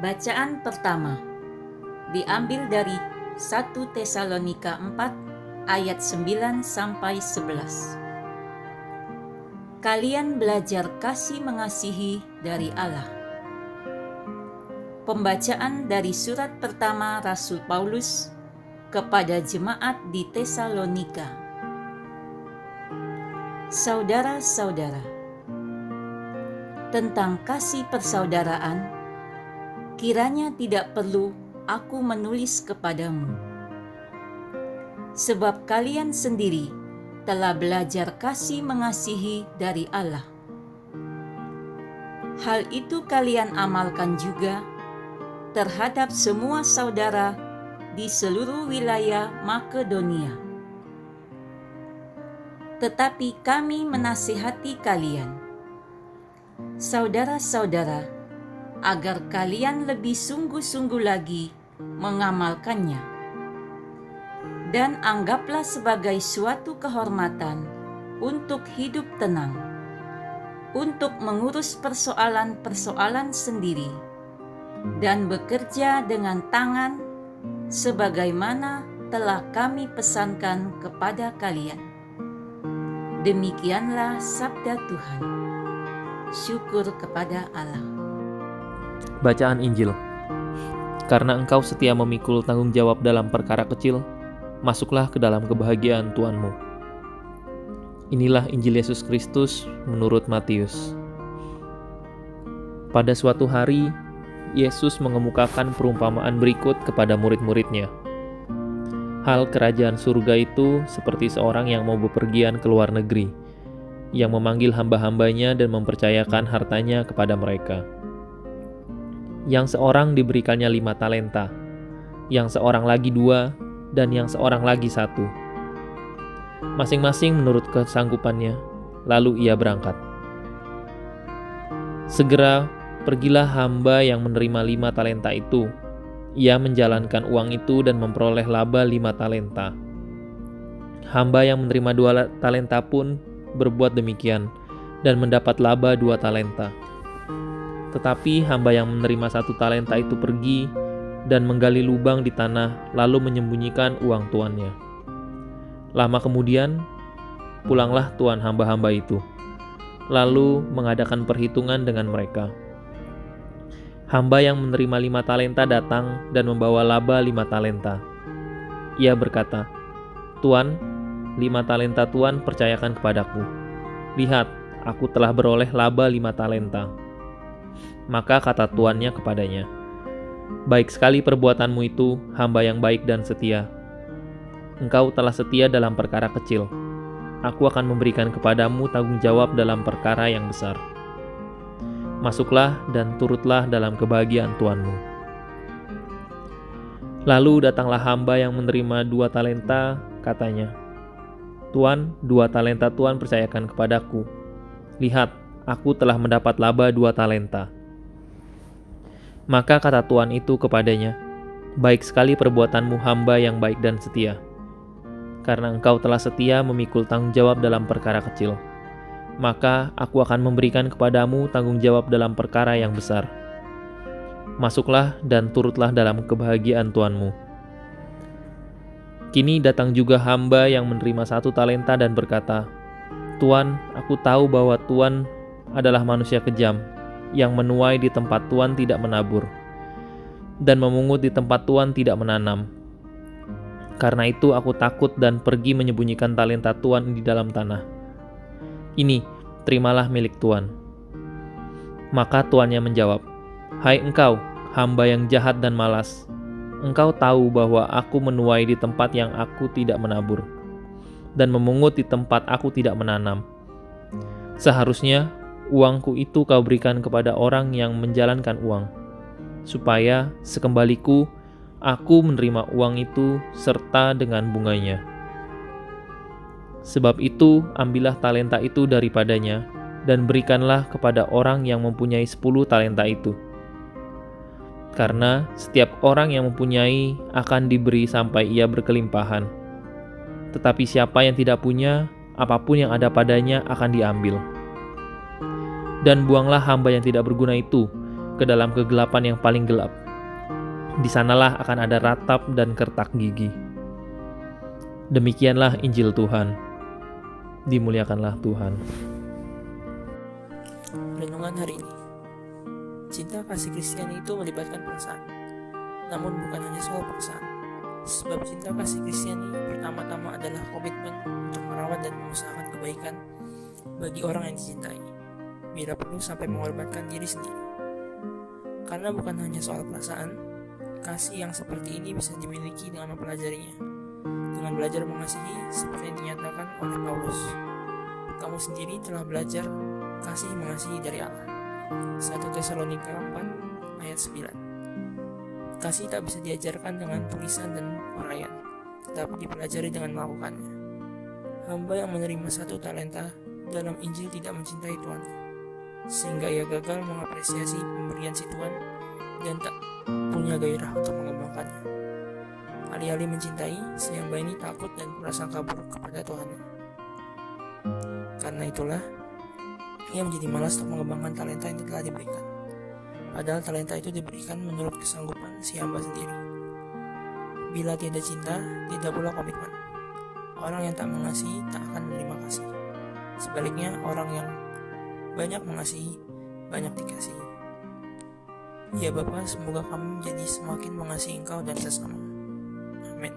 Bacaan pertama diambil dari 1 Tesalonika 4 ayat 9 sampai 11. Kalian belajar kasih mengasihi dari Allah. Pembacaan dari surat pertama Rasul Paulus kepada jemaat di Tesalonika. Saudara-saudara, tentang kasih persaudaraan, kiranya tidak perlu aku menulis kepadamu, sebab kalian sendiri telah belajar kasih mengasihi dari Allah. Hal itu kalian amalkan juga terhadap semua saudara di seluruh wilayah Makedonia. Tetapi kami menasihati kalian, saudara-saudara, agar kalian lebih sungguh-sungguh lagi mengamalkannya. Dan anggaplah sebagai suatu kehormatan untuk hidup tenang, untuk mengurus persoalan-persoalan sendiri, dan bekerja dengan tangan sebagaimana telah kami pesankan kepada kalian. Demikianlah sabda Tuhan. Syukur kepada Allah. Bacaan Injil. Karena engkau setia memikul tanggung jawab dalam perkara kecil, masuklah ke dalam kebahagiaan Tuhanmu. Inilah Injil Yesus Kristus menurut Matius. Pada suatu hari, Yesus mengemukakan perumpamaan berikut kepada murid-muridnya. Hal kerajaan surga itu seperti seorang yang mau bepergian ke luar negeri, yang memanggil hamba-hambanya dan mempercayakan hartanya kepada mereka. Yang seorang diberikannya 5 talenta, yang seorang lagi 2, dan yang seorang lagi 1. Masing-masing menurut kesanggupannya, lalu ia berangkat. Segera pergilah hamba yang menerima 5 talenta itu. Ia menjalankan uang itu dan memperoleh laba 5 talenta. Hamba yang menerima 2 talenta pun berbuat demikian dan mendapat laba 2 talenta. Tetapi hamba yang menerima 1 talenta itu pergi dan menggali lubang di tanah lalu menyembunyikan uang tuannya. Lama kemudian, pulanglah tuan hamba-hamba itu, lalu mengadakan perhitungan dengan mereka. Hamba yang menerima 5 talenta datang dan membawa laba 5 talenta. Ia berkata, "Tuan, 5 talenta Tuan percayakan kepadaku. Lihat, aku telah beroleh laba 5 talenta." Maka kata tuannya kepadanya, "Baik sekali perbuatanmu itu, hamba yang baik dan setia. Engkau telah setia dalam perkara kecil. Aku akan memberikan kepadamu tanggung jawab dalam perkara yang besar. Masuklah dan turutlah dalam kebahagiaan Tuanmu." Lalu datanglah hamba yang menerima 2 talenta, katanya, "Tuan, 2 talenta Tuan percayakan kepadaku. Lihat, aku telah mendapat laba 2 talenta." Maka kata tuan itu kepadanya, "Baik sekali perbuatanmu hamba yang baik dan setia. Karena engkau telah setia memikul tanggung jawab dalam perkara kecil, maka aku akan memberikan kepadamu tanggung jawab dalam perkara yang besar. Masuklah dan turutlah dalam kebahagiaan Tuanmu." Kini datang juga hamba yang menerima 1 talenta dan berkata, "Tuan, aku tahu bahwa Tuan adalah manusia kejam, yang menuai di tempat Tuan tidak menabur, dan memungut di tempat Tuan tidak menanam. Karena itu aku takut dan pergi menyembunyikan talenta Tuan di dalam tanah. Ini, terimalah milik Tuan." Maka tuannya menjawab, "Hai engkau, hamba yang jahat dan malas. Engkau tahu bahwa aku menuai di tempat yang aku tidak menabur, dan memungut di tempat aku tidak menanam. Seharusnya uangku itu kau berikan kepada orang yang menjalankan uang, supaya sekembaliku aku menerima uang itu serta dengan bunganya. Sebab itu ambillah talenta itu daripadanya dan berikanlah kepada orang yang mempunyai 10 talenta itu. Karena setiap orang yang mempunyai akan diberi sampai ia berkelimpahan. Tetapi siapa yang tidak punya, apapun yang ada padanya akan diambil. Dan buanglah hamba yang tidak berguna itu ke dalam kegelapan yang paling gelap. Di sanalah akan ada ratap dan kertak gigi. Demikianlah Injil Tuhan. Dimuliakanlah Tuhan. Renungan hari ini. Cinta kasih Kristiani itu melibatkan perasaan, namun bukan hanya soal perasaan. Sebab cinta kasih Kristiani pertama-tama adalah komitmen untuk merawat dan mengusahakan kebaikan bagi orang yang dicintai, bila perlu sampai mengorbankan diri sendiri. Karena bukan hanya soal perasaan, kasih yang seperti ini bisa dimiliki dengan mempelajarinya, dengan belajar mengasihi seperti yang dinyatakan oleh Paulus. Kamu sendiri telah belajar kasih mengasihi dari Allah. 1 Tesalonika 4 ayat 9. Kasih tak bisa diajarkan dengan tulisan dan uraian, tetapi dipelajari dengan melakukannya. Hamba yang menerima 1 talenta dalam Injil tidak mencintai tuannya, sehingga ia gagal mengapresiasi pemberian si tuan dan tak punya gairah untuk mengembangkannya. Alih-alih mencintai, si hamba ini takut dan prasangka buruk kepada Tuhannya. Karena itulah, ia menjadi malas untuk mengembangkan talenta yang telah diberikan. Padahal talenta itu diberikan menurut kesanggupan si hamba sendiri. Bila tiada cinta, tidak pula komitmen. Orang yang tak mengasihi tak akan menerima kasih. Sebaliknya, orang yang banyak mengasihi, banyak dikasihi. Ya Bapa, semoga kami menjadi semakin mengasihi Engkau dan sesama. Amin.